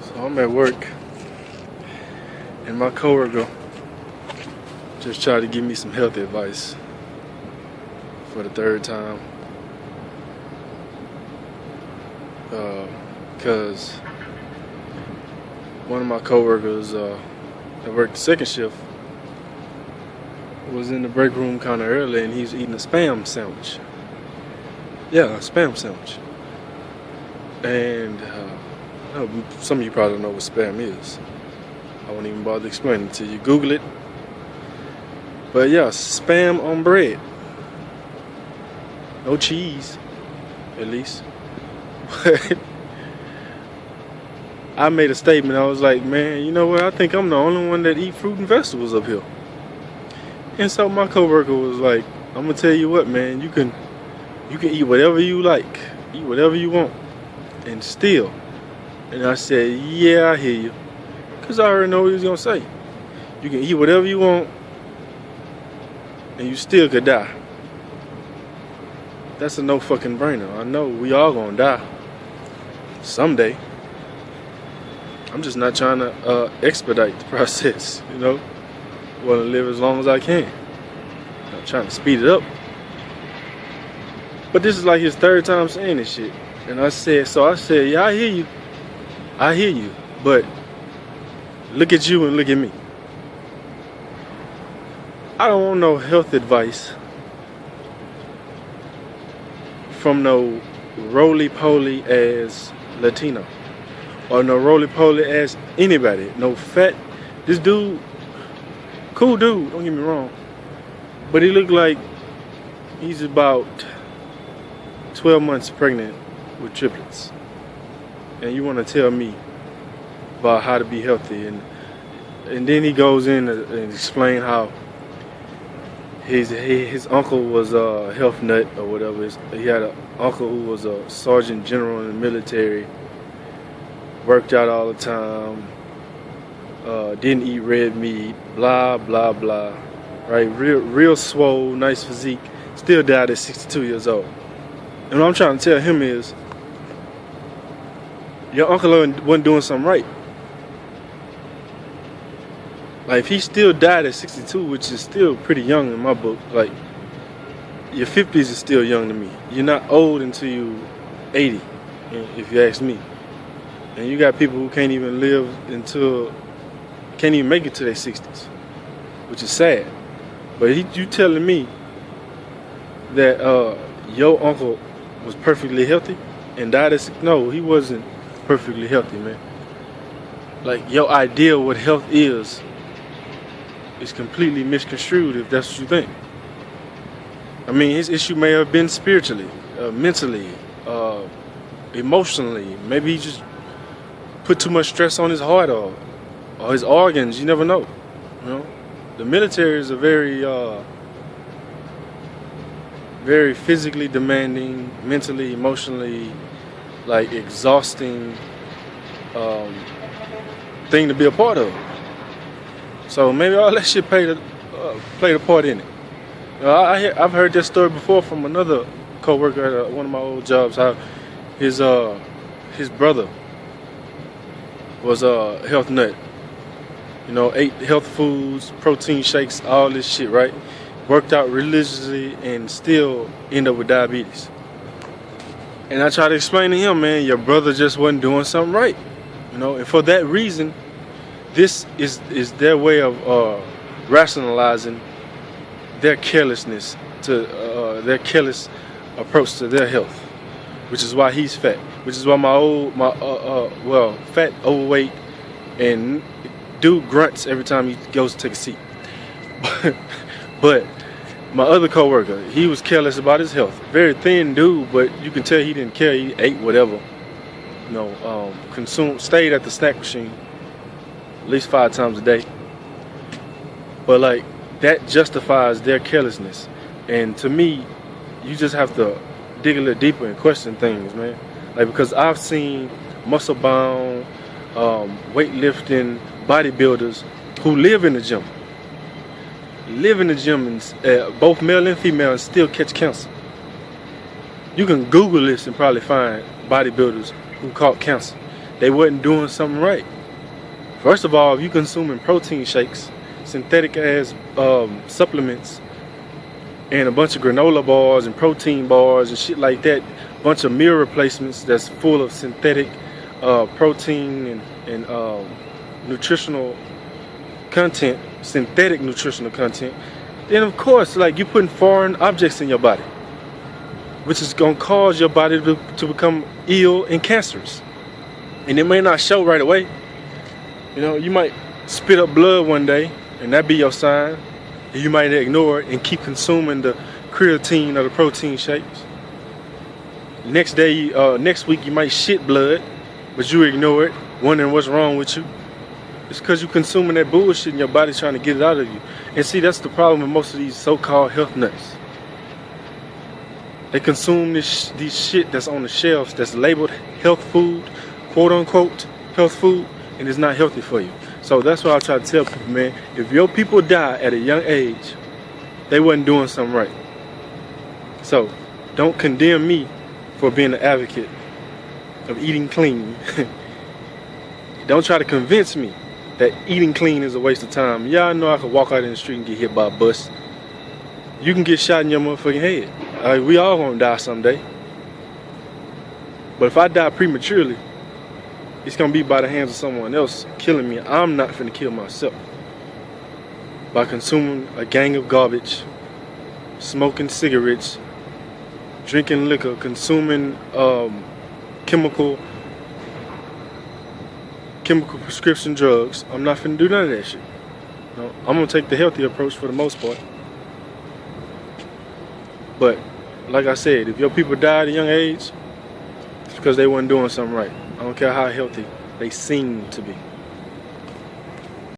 So I'm at work, and my coworker just tried to give me some health advice for the third time. Because one of my coworkers that worked the second shift was in the break room kind of early, and he's eating a Spam sandwich. Yeah, a Spam sandwich. And some of you probably don't know what Spam is. I won't even bother explaining it to you. Google it. But yeah, Spam on bread. No cheese, at least. But I made a statement. I was like, man, you know what? I think I'm the only one that eat fruit and vegetables up here. And so my coworker was like, I'm gonna tell you what, man. You can eat whatever you like, eat whatever you want, and still. And I said, yeah, I hear you, cause I already know what he was gonna say. You can eat whatever you want, and you still could die. That's a no fucking brainer. I know we all gonna die someday. I'm just not trying to expedite the process, you know. I want to live as long as I can. I'm not trying to speed it up. But this is like his third time saying this shit. And I said, yeah, I hear you. But look at you and look at me. I don't want no health advice from no roly-poly ass Latino. Or no roly-poly ass anybody. No fat. This dude, cool dude, don't get me wrong. But he looked like he's about 12 months pregnant with triplets. And you want to tell me about how to be healthy. And then he goes in and explain how his uncle was a health nut or whatever. He had an uncle who was a sergeant general in the military. Worked out all the time, didn't eat red meat, blah, blah, blah, right? Real swole, nice physique, still died at 62 years old. And what I'm trying to tell him is, your uncle wasn't doing something right. Like, if he still died at 62, which is still pretty young in my book, like, your 50s is still young to me. You're not old until you're 80, if you ask me. And you got people who can't even make it to their 60s, which is sad. But you telling me that your uncle was perfectly healthy and died at 60? No, he wasn't perfectly healthy, man. Like, your idea of what health is completely misconstrued if that's what you think. I mean, his issue may have been spiritually, mentally, emotionally. Maybe he just put too much stress on his heart or his organs. You never know. You know, the military is a very physically demanding, mentally, emotionally, like, exhausting thing to be a part of. So maybe all that shit played a part in it. You know, I've heard that story before from another coworker at one of my old jobs. How his brother was a health nut. You know, ate health foods, protein shakes, all this shit, right? Worked out religiously and still end up with diabetes. And I try to explain to him, man, your brother just wasn't doing something right. You know, and for that reason, this is their way of rationalizing their carelessness their careless approach to their health, which is why he's fat. Which is why fat, overweight, and dude grunts every time he goes to take a seat. But my other coworker, he was careless about his health. Very thin dude, but you can tell he didn't care. He ate whatever. You know, stayed at the snack machine at least 5 times a day. But like, that justifies their carelessness. And to me, you just have to dig a little deeper and question things, man. Like, because I've seen muscle-bound, weightlifting bodybuilders who live in the gym. And both male and female, and still catch cancer. You can Google this and probably find bodybuilders who caught cancer. they wasn't doing something right. First of all, if you consuming protein shakes, synthetic ass supplements, and a bunch of granola bars and protein bars and shit like that, bunch of meal replacements that's full of synthetic protein and nutritional content, synthetic nutritional content, then of course, like, you're putting foreign objects in your body, which is gonna cause your body to become ill and cancerous. And it may not show right away. You know, you might spit up blood one day, and that be your sign. And you might ignore it and keep consuming the creatine or the protein shakes. Next week you might shit blood, but you ignore it, wondering what's wrong with you. It's because you're consuming that bullshit and your body's trying to get it out of you. And see, that's the problem with most of these so-called health nuts. They consume these shit that's on the shelves that's labeled health food, quote unquote health food, and it's not healthy for you. So that's why I try to tell people, man, if your people die at a young age, they wasn't doing something right. So don't condemn me for being an advocate of eating clean. Don't try to convince me that eating clean is a waste of time. Yeah, I know I could walk out in the street and get hit by a bus. You can get shot in your motherfucking head. We all gonna die someday. But if I die prematurely, it's gonna be by the hands of someone else killing me. I'm not finna kill myself by consuming a gang of garbage, smoking cigarettes, drinking liquor, consuming chemical prescription drugs. I'm not finna do none of that shit. No, I'm gonna take the healthy approach for the most part. But like I said, if your people die at a young age, it's because they weren't doing something right. I don't care how healthy they seem to be.